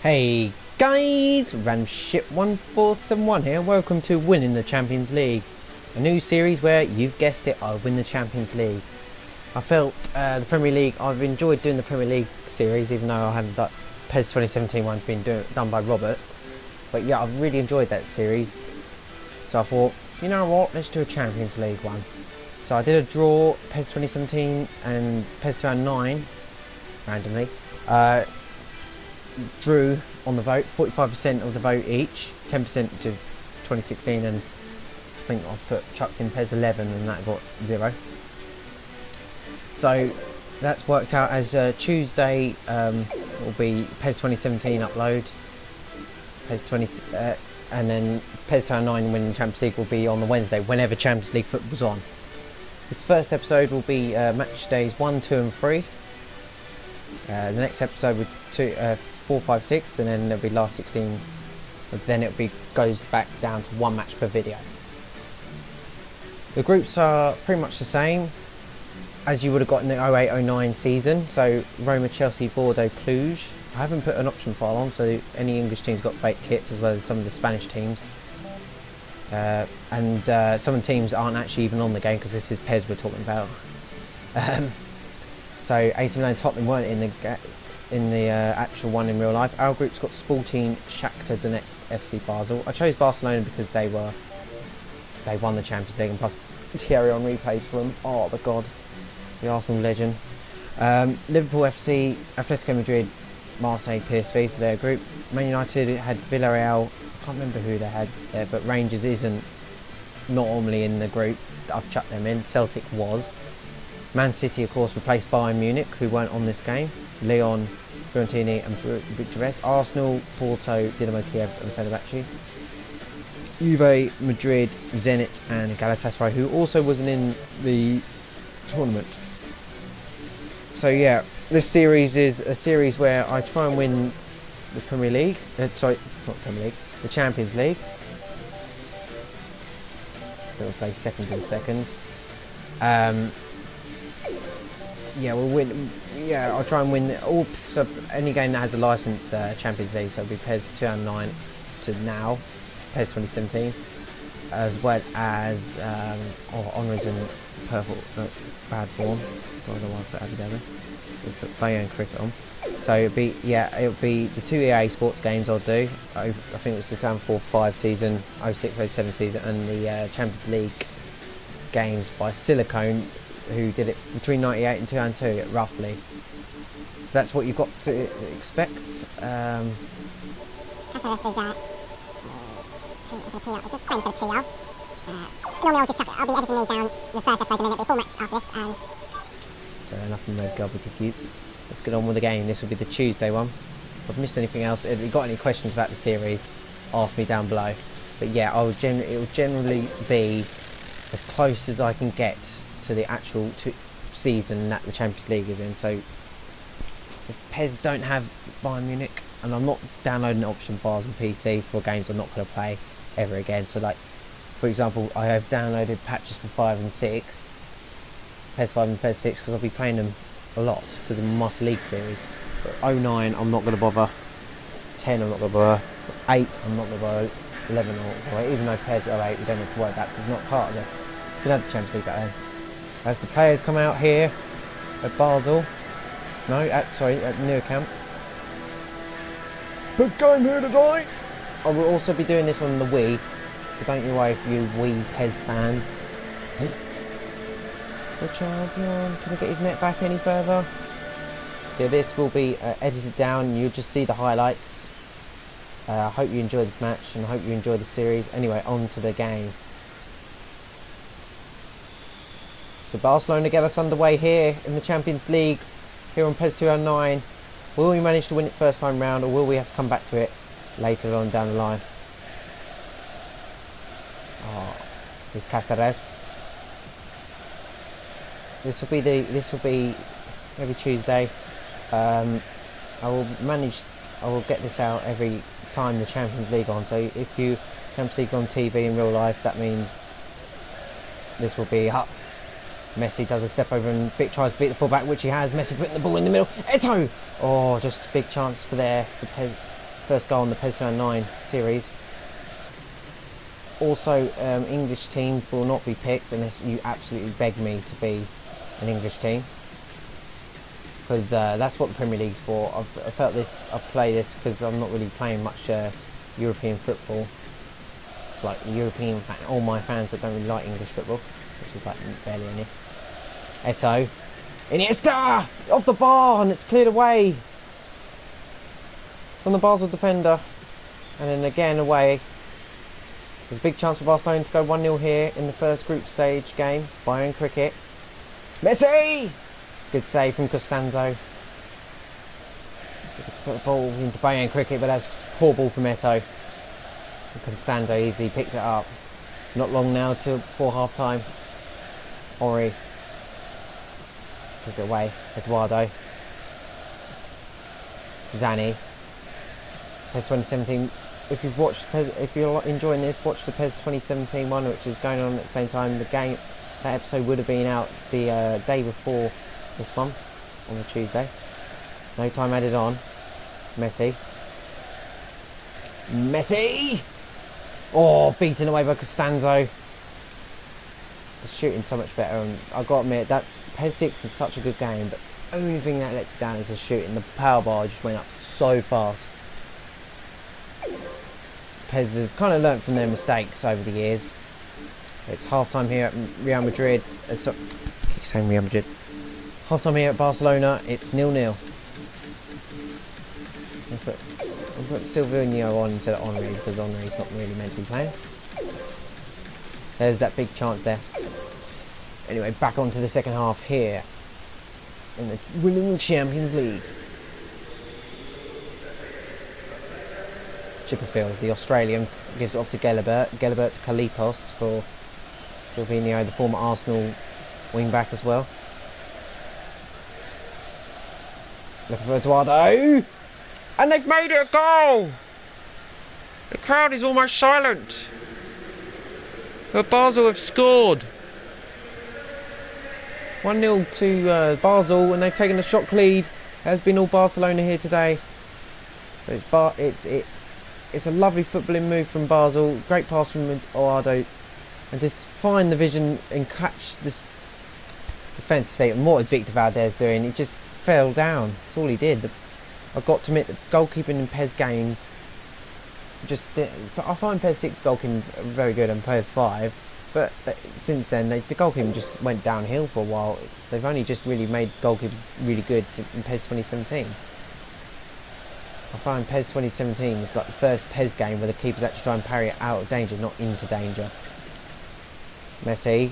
Hey guys, Random Ship 1471 here. Welcome to Winning the Champions League, a new series where you've guessed it, I win the Champions League. I felt the Premier League. I've enjoyed doing the Premier League series, even though I haven't done PES 2017 one's been done by Robert. But yeah, I've really enjoyed that series. So I thought, you know what, let's do a Champions League one. So I did a draw PES 2017 and PES 2009 randomly. Drew on the vote, 45% of the vote each, 10% to 2016, and I think I chucked in PES 11 and that got 0. So that's worked out as Tuesday will be PES 2017 upload, PES 20, and then PES 2009 Winning Champions League will be on the Wednesday whenever Champions League football's on. This first episode will be match days 1, 2 and 3. The next episode with 4, 5, 6, and then there'll be last 16. Then it'll be goes back down to 1 match per video. The groups are pretty much the same as you would have got in the 08-09 season. So Roma, Chelsea, Bordeaux, Cluj. I haven't put an option file on, so any English teams got fake kits as well as some of the Spanish teams. And some of the teams aren't actually even on the game because this is PES we're talking about. So AC Milan and Tottenham weren't in the actual one in real life. Our group's got Sporting, Shakhtar Donetsk, FC Basel. I chose Barcelona because they won the Champions League, and plus Thierry Henry plays for them. Oh the god, the Arsenal legend. Liverpool FC, Atletico Madrid, Marseille, PSV for their group. Man United had Villarreal. I can't remember who they had there, but Rangers isn't normally in the group. I've chucked them in. Celtic was. Man City, of course, replaced Bayern Munich, who weren't on this game. Lyon, Fiorentina and Bucharest. Arsenal, Porto, Dinamo Kiev and Fenerbahce. Juve, Madrid, Zenit and Galatasaray, who also wasn't in the tournament. So yeah, this series is a series where I try and win the Premier League. Sorry, not Premier League, the Champions League. We'll play second and second. Yeah, we'll win. Yeah, I'll try and win all. So any game that has a license Champions League, so it'll be PES 2009 to now, PES 2017, as well as honours and bad form. Don't know why I put Abu Dhabi. We'll put Bayern cricket on. So it'll be the 2 EA Sports games I'll do. I think it was the 2004-05 season, 06-07 season, and the Champions League games by Silicone, who did it between 98 and 2002 roughly. So that's what you've got to expect. It's a PL. It's a claim to the PL. Normally I'll just chuck it. I'll be editing these down the first episode and then it'll be a full match after this. So enough of the gobbledygook. Let's get on with the game. This will be the Tuesday one. If I've missed anything else, if you've got any questions about the series, ask me down below. But yeah, it will generally be as close as I can get to the actual season that the Champions League is in. So if PES don't have Bayern Munich, and I'm not downloading option files on PC for games I'm not going to play ever again. So like, for example, I have downloaded patches for 5 and 6, PES 5 and PES 6, because I'll be playing them a lot because of the Master League series. But 09 I'm not going to bother, 10 I'm not going to bother, 8 I'm not going to bother, 11 I'm not going to bother, even though PES 08 we don't have to worry about because it's not part of the, we don't have the Champions League back then. As the players come out here at Basel, at New Camp. Big game here today! I will also be doing this on the Wii, so don't you worry for you Wii PES fans. The champion, can I get his net back any further? So this will be edited down, you'll just see the highlights. I hope you enjoy this match and I hope you enjoy the series. Anyway, on to the game. So Barcelona get us underway here in the Champions League, here on PES 2009. Will we manage to win it first time round, or will we have to come back to it later on down the line? Oh, here's Cáceres. This will be every Tuesday. I will get this out every time the Champions League on. So if you Champions League's on TV in real life, that means this will be up. Messi does a step over and tries to beat the fullback, which he has. Messi putting the ball in the middle. Eto'o! Oh, just a big chance for there. First goal in the PES 2009 series. Also, English team will not be picked unless you absolutely beg me to be an English team, because that's what the Premier League's for. I felt this. I play this because I'm not really playing much European football. Like all my fans that don't really like English football, which is like barely any. Eto'o, Iniesta, off the bar, and it's cleared away from the Basel defender, and then again away. There's a big chance for Barcelona to go 1-0 here in the first group stage game. Bayern Cricket. Messi! Good save from Costanzo. Put the ball into Bayern Cricket, but that's poor ball from Eto'o. Costanzo easily picked it up. Not long now till before half time. Ori gives it away. Eduardo. Zani. PES 2017. If you've watched, if you're enjoying this, watch the PES 2017 one, which is going on at the same time. The game, that episode would have been out the day before this one, on the Tuesday. No time added on. Messi. Oh, beaten away by Costanzo. The shooting so much better, and I've got to admit that PES 6 is such a good game, but the only thing that lets it down is the shooting. The power bar just went up so fast. PES have kind of learnt from their mistakes over the years. It's half time here at Real Madrid. Keep saying Real Madrid. Half time here at Barcelona. It's 0-0. I'll put Silvinho on instead of Henry, because Henry's not really meant to be playing. There's that big chance there. Anyway, back onto the second half here in the winning Champions League. Chipperfield, the Australian, gives it off to Gelabert. Gelabert to Kalitos for Silvinho, the former Arsenal wing-back as well. Looking for Eduardo! And they've made it a goal! The crowd is almost silent. But Basel have scored. 1-0 to Basel, and they've taken a shock lead. It has been all Barcelona here today. But it's a lovely footballing move from Basel. Great pass from Eduardo. And just find the vision and catch this defence state. And what is Victor Valdez doing? He just fell down. That's all he did. I've got to admit that goalkeeping in PES games, I find PES 6 goalkeeping very good and PES 5, but since then the goalkeeping just went downhill for a while. They've only just really made goalkeepers really good in PES 2017. I find PES 2017 is like the first PES game where the keepers actually try and parry it out of danger, not into danger. Messi!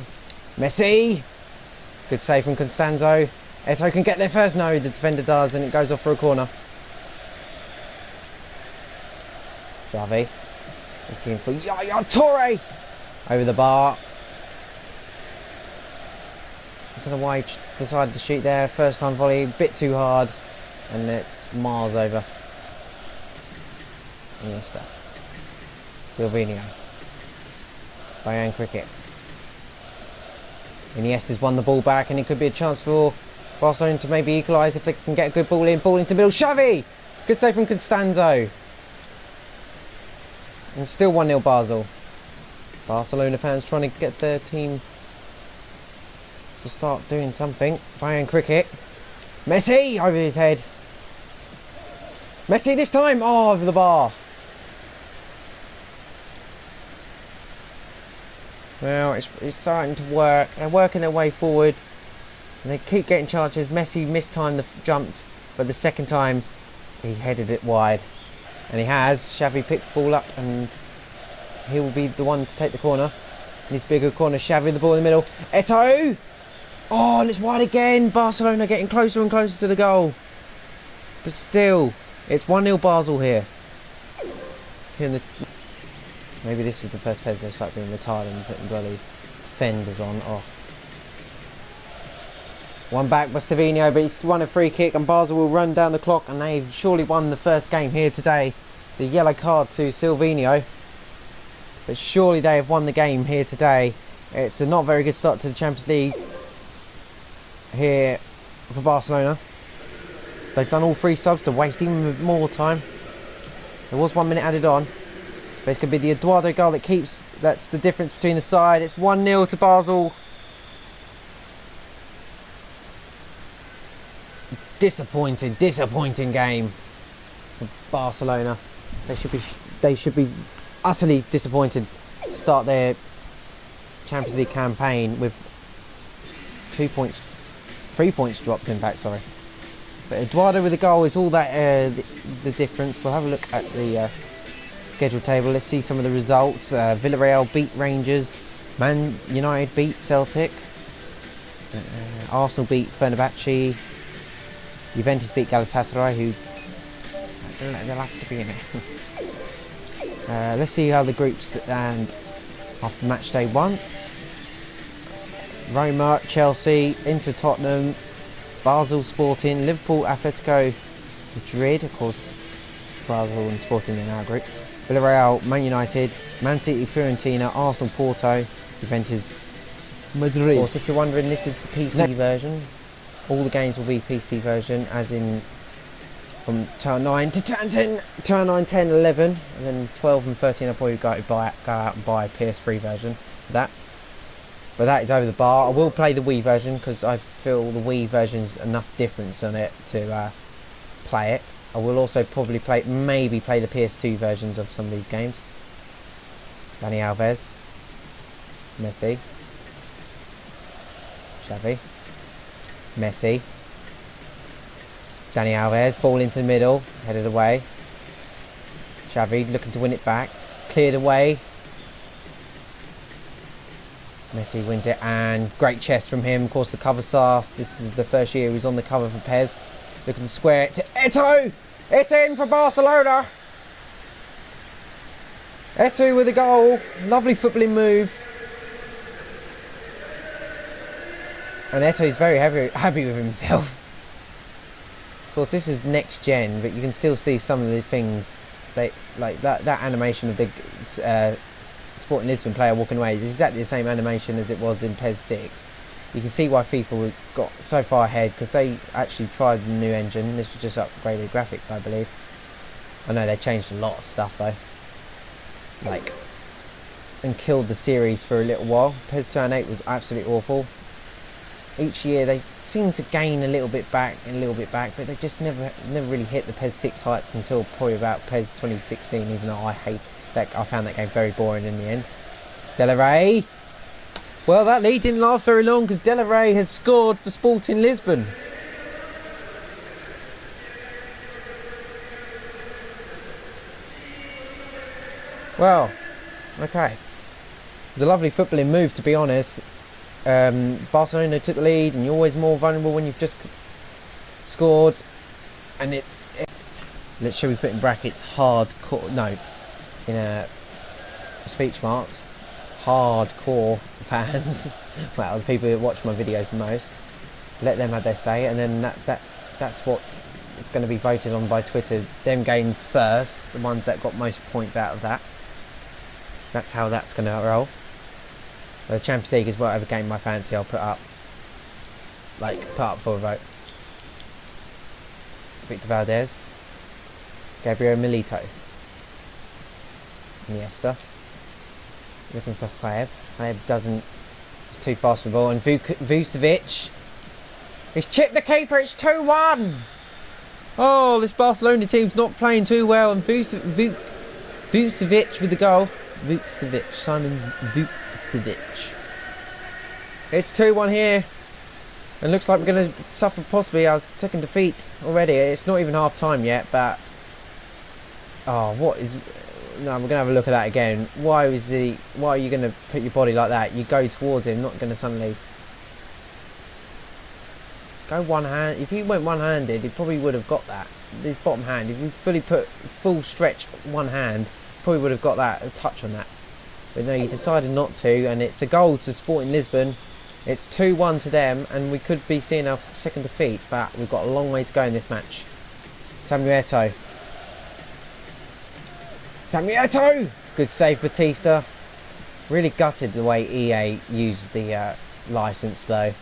Good save from Costanzo. Eto'o can get there first. No, the defender does, and it goes off for a corner. Xavi looking for Yaya Toure over the bar. I don't know why he decided to shoot there. First time volley, a bit too hard, and it's miles over. Iniesta, Silvinho, Bayern Cricket. Iniesta's won the ball back, and it could be a chance for Barcelona to maybe equalise if they can get a good ball in. Ball into the middle. Xavi! Good save from Costanzo. And still 1-0 Basel. Barcelona fans trying to get their team to start doing something. Bayern Cricket. Messi! Over his head. Messi this time! Oh, over the bar. Well, it's starting to work. They're working their way forward. And they keep getting chances. Messi mistimed the jump, but the second time he headed it wide. And he has. Xavi picks the ball up, and he will be the one to take the corner. In his bigger corner, Xavi the ball in the middle. Eto'o! Oh, and it's wide again. Barcelona getting closer and closer to the goal. But still, it's 1-0 Basel here. Maybe this was the first PES they start being retarded and putting bloody defenders on. Oh. One back by Silvinho, but he's won a free kick, and Basel will run down the clock, and they've surely won the first game here today. The yellow card to Silvinho, but surely they have won the game here today. It's a not very good start to the Champions League here for Barcelona. They've done all three subs to waste even more time. There was 1 minute added on. But it's going to be the Eduardo goal that keeps... That's the difference between the side. It's 1-0 to Basel. Disappointing game for Barcelona. They should be utterly disappointed to start their Champions League campaign with 3 points dropped in fact, sorry. But Eduardo with the goal is all that the difference. We'll have a look at the schedule table. Let's see some of the results. Villarreal beat Rangers. Man United beat Celtic. Arsenal beat Fenerbahce. Juventus beat Galatasaray, who they'll have to be in it. Let's see how the groups stand after match day 1. Roma, Chelsea, Inter Tottenham, Basel Sporting, Liverpool, Atletico Madrid, of course, Basel and Sporting in our group. Villarreal, Man United, Man City, Fiorentina, Arsenal, Porto, Juventus, Madrid. Of course, if you're wondering, this is the PC version. All the games will be PC version, as in from turn 9 to turn 10, turn 9, 10, 11, and then 12 and 13 I'll probably go out and buy a PS3 version for that. But that is over the bar. I will play the Wii version because I feel the Wii version's enough difference on it to play it. I will also probably maybe play the PS2 versions of some of these games. Dani Alves, Messi, Xavi, Messi, Dani Alves, ball into the middle, headed away. Xavi looking to win it back, cleared away. Messi wins it, and great chest from him. Of course, the cover star. This is the first year he was on the cover for PES. Looking to square it to Eto'o. It's in for Barcelona. Eto'o with a goal. Lovely footballing move. And Eto'o's very happy with himself. Of course, this is next gen, but you can still see some of the things like that animation of the Sporting Lisbon player walking away is exactly the same animation as it was in PES 6. You can see why FIFA got so far ahead, because they actually tried the new engine. This was just upgraded graphics, I believe. I know they changed a lot of stuff though, and killed the series for a little while. PES 2 and 8 was absolutely awful. Each year they seem to gain a little bit back and a little bit back, but they just never really hit the PES 6 heights until probably about PES 2016, even though I found that game very boring in the end. Della Rey. Well, that lead didn't last very long because Della Rey has scored for Sporting Lisbon. Well, okay. It was a lovely footballing move, to be honest. Barcelona took the lead, and you're always more vulnerable when you've just scored. And shall we put in brackets hardcore? No, in speech marks. Hardcore fans. Well, the people who watch my videos the most. Let them have their say, and then that's what it's going to be voted on by Twitter. Them games first, the ones that got most points out of that. That's how that's going to roll. The Champions League is whatever game I fancy I'll put up for a vote. Victor Valdez, Gabriel Milito, Iniesta, looking for Kleb. Kleb it's too fast for the ball, and Vucevic. He's chipped the keeper. It's 2-1. Oh, this Barcelona team's not playing too well, and Vucevic with the goal. Simon Vucevic. It's 2-1 here, and looks like we're going to suffer possibly our second defeat already. It's not even half time yet, but no, we're going to have a look at that again. Why are you going to put your body like that? You go towards him, not going to suddenly go one hand. If he went one-handed, he probably would have got that. His bottom hand, if you full stretch one hand, probably would have got that, a touch on that. But no, you decided not to, and it's a goal to Sporting Lisbon. It's 2-1 to them, and we could be seeing our second defeat, but we've got a long way to go in this match. Samuel Eto'o! Good save, Batista. Really gutted the way EA used the license though.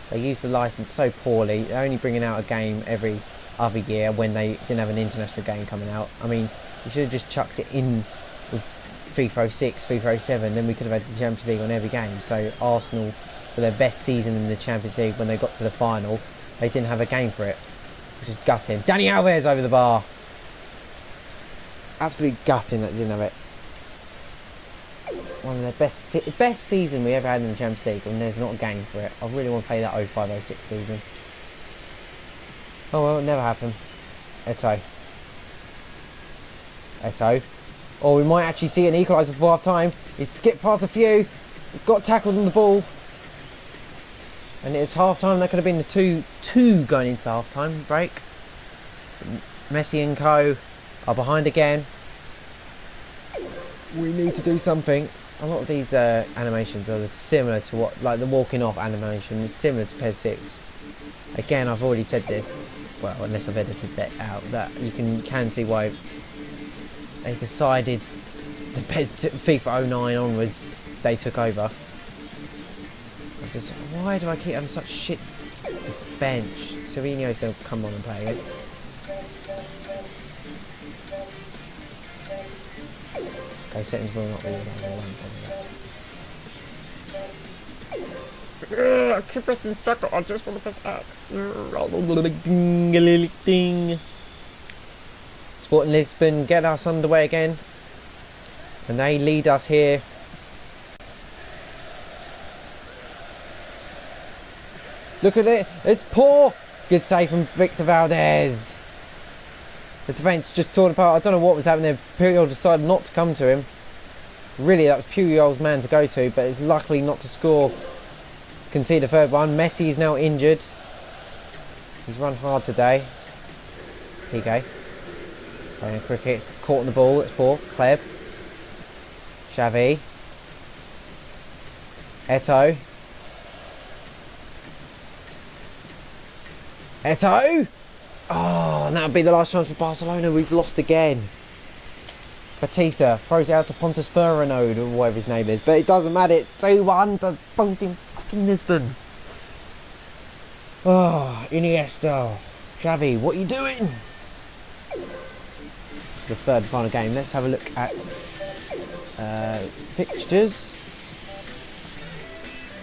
They used the license so poorly. They're only bringing out a game every other year when they didn't have an international game coming out. I mean, You should have just chucked it in with FIFA 06, FIFA 07, then we could have had the Champions League on every game. So Arsenal, for their best season in the Champions League, when they got to the final, they didn't have a game for it, which is gutting. Dani Alves over the bar. It's absolutely gutting that they didn't have it. One of their best season we ever had in the Champions League, and there's not a game for it. I really want to play that 05-06 season. Oh well, it never happened. Eto'o. Or we might actually see an equaliser before half time. He's skipped past a few, got tackled on the ball, and it's half time. That could have been the 2-2 going into the half time break. Messi and co are behind again. We need to do something. A lot of these animations are similar to what, like the walking off animation is similar to PES 6. Again, I've already said this, well, unless I've edited that out, that you can see why they decided the PES FIFA 09 onwards they took over. Why do I keep having such shit defense? Savinho's going to come on and play it. Okay, settings will not be I keep pressing circle, I just want to press X. Ding. Sporting Lisbon get us underway again. And they lead us here. Look at it, it's poor. Good save from Victor Valdez. The defence just torn apart. I don't know what was happening there. Puyol decided not to come to him. Really, that was Puyol's man to go to, but it's luckily not to score. Concede the third one. Messi is now injured. He's run hard today. Piqué. Playing cricket. It's caught on the ball. It's poor. Kleb. Xavi. Eto'o. Eto'o! Oh, and that would be the last chance for Barcelona. We've lost again. Batista throws it out to Pontus Furrenode, or whatever his name is. But it doesn't matter. It's 2-1 to Sporting fucking Lisbon. Oh, Iniesta. Xavi, what are you doing? The third and final game. Let's have a look at fixtures.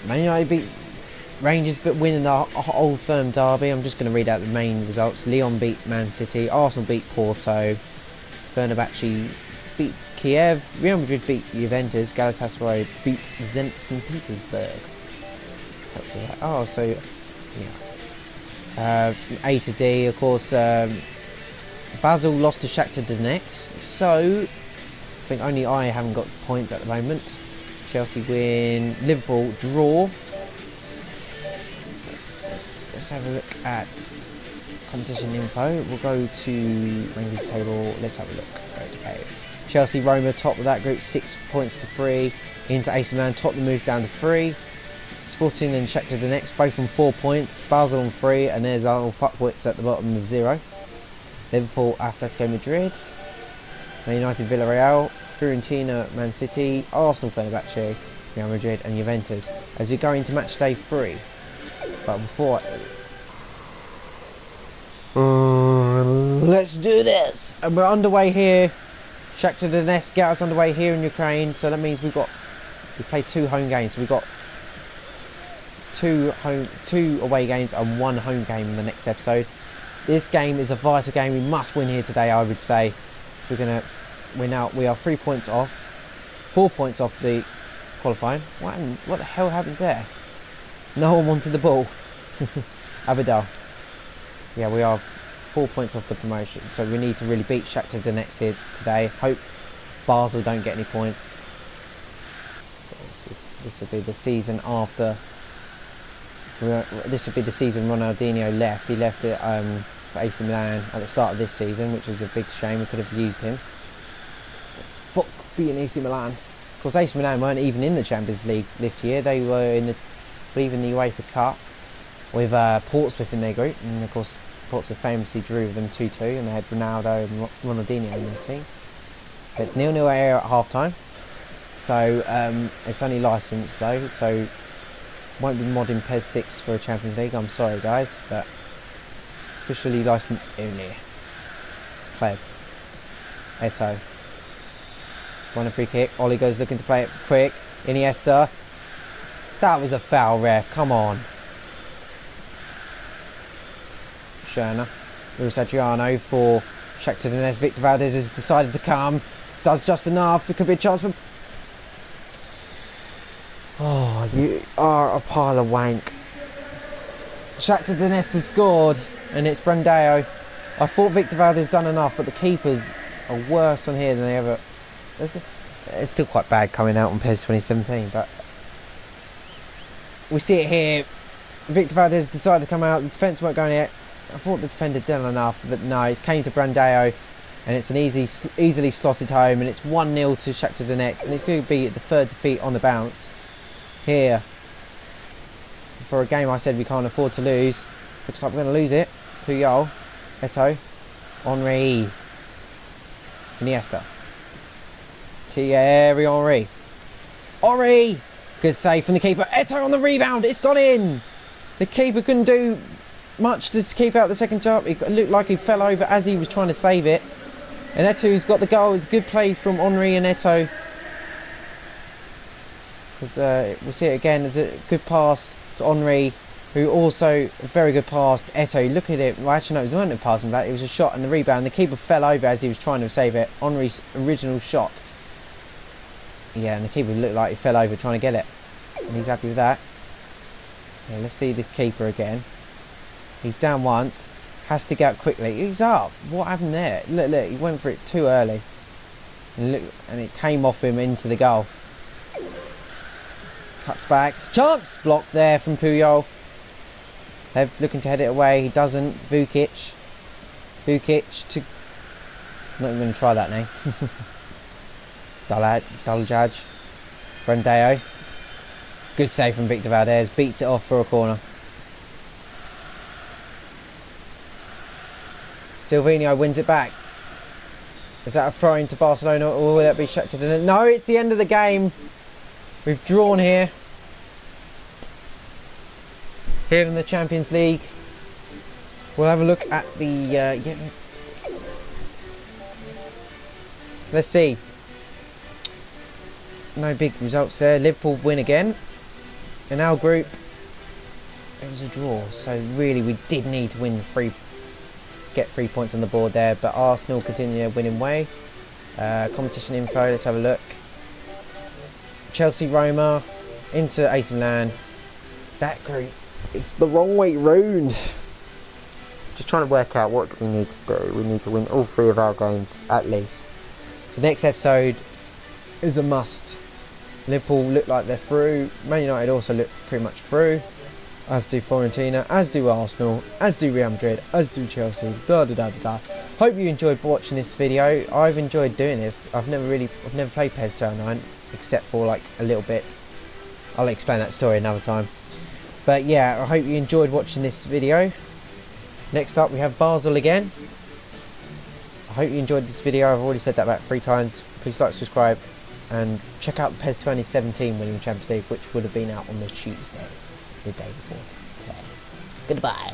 Man United beat Rangers but winning the Old Firm derby. I'm just going to read out the main results. Lyon beat Man City. Arsenal beat Porto. Fenerbahce beat Kiev. Real Madrid beat Juventus. Galatasaray beat Zenit St. Petersburg. Oh, so yeah. A to D, of course. Basel lost to Shakhtar Donetsk. So I think only I haven't got points at the moment. Chelsea win. Liverpool draw. Let's have a look at competition info. We'll go to Rangers table. Let's have a look. Okay. Chelsea, Roma top of that group, 6 points to 3. Into AC Milan, Tottenham moved down to 3. Sporting and Shakhtar Donetsk both on 4 points. Basel on 3, and there's our fuckwits at the bottom of 0. Liverpool, Atletico Madrid, Man United, Villarreal, Fiorentina, Man City, Arsenal, Fenerbahce, Real Madrid, and Juventus. As we go into match day 3. But before, let's do this, and we're underway here. Shakhtar Donetsk get us underway here in Ukraine, so that means we played 2 home games. So we've got 2 away games and 1 home game in the next episode. This game is a vital game. We must win here today, I would say. We're gonna win out. We are 3 points off, 4 points off the qualifying. What the hell happened there? No one wanted the ball. Abidal. Yeah, we are 4 points off the promotion, so we need to really beat Shakhtar Donetsk here today. Hope Basel don't get any points. This will be the season after. This would be the season Ronaldinho left. He left it for AC Milan at the start of this season, which was a big shame. We could have used him. Fuck being AC Milan. Of course, AC Milan weren't even in the Champions League this year. They were in the UEFA Cup with Portsmouth in their group, and of course Portsmouth famously drew them 2-2, and they had Ronaldo and Ronaldinho in their team. It's 0-0 here at half time, so it's only licensed though, so won't be modding PES 6 for a Champions League. I'm sorry guys, but officially licensed only. Kleb. Eto'o. One a free kick. Ollie goes looking to play it quick. Iniesta. That was a foul, ref. Come on. Schöner. Luis Adriano for Shakhtar Donetsk. Victor Valdez has decided to come. Does just enough. It could be a chance for... Oh, you are a pile of wank. Shakhtar Donetsk has scored, and it's Brandao. I thought Victor Valdez done enough, but the keepers are worse on here than they ever... It's still quite bad coming out on PES 2017, but... We see it here. Victor Valdez decided to come out. The defence weren't going yet. I thought the defender done enough, but no, it came to Brandao, and it's an easily slotted home, and it's 1-0 to Shakhtar Donetsk, and it's going to be the third defeat on the bounce here. For a game I said we can't afford to lose. Looks like we're going to lose it. Puyol, Eto'o, Henry, Iniesta, Thierry Henry. Henry! Good save from the keeper. Eto'o on the rebound. It's gone in. The keeper couldn't do much to keep out the second shot. It looked like he fell over as he was trying to save it. And Eto'o's got the goal. It's a good play from Henry and Eto'o. We'll see it again. There's a good pass to Henry, who also a very good pass to Eto'o. Look at it. Well, actually, no, it wasn't a passing back. It was a shot and the rebound. The keeper fell over as he was trying to save it. Henry's original shot. Yeah, and the keeper looked like he fell over trying to get it. And he's happy with that. Yeah, let's see the keeper again. He's down once. Has to get up quickly. He's up. What happened there? Look, look, he went for it too early. And look, and it came off him into the goal. Cuts back. Chance! Blocked there from Puyol. They're looking to head it away. He doesn't. Vukic to... I'm not even going to try that name. Daljaj. Brandao. Good save from Victor Valdez. Beats it off for a corner. Silvinho wins it back. Is that a throw-in to Barcelona, or will it be Shakhtar Donetsk? No, it's the end of the game. We've drawn here. Here in the Champions League. We'll have a look at the... yeah. Let's see. No big results there. Liverpool win again. In our group, it was a draw. So really, we did need to win get 3 points on the board there. But Arsenal continue their winning way. Competition info. Let's have a look. Chelsea, Roma, Inter, AC Milan. That group is the wrong way round. Just trying to work out what we need to do. We need to win all 3 of our games at least. So next episode is a must. Liverpool look like they're through. Man United also look pretty much through. As do Fiorentina, as do Arsenal, as do Real Madrid, as do Chelsea. Hope you enjoyed watching this video. I've enjoyed doing this. I've never played PES 2009 except for like a little bit. I'll explain that story another time. But yeah, I hope you enjoyed watching this video. Next up we have Basel again. I hope you enjoyed this video. I've already said that about 3 times. Please like, subscribe, and check out the PES 2017 winning Champions League, which would have been out on the Tuesday, the day before today. Goodbye.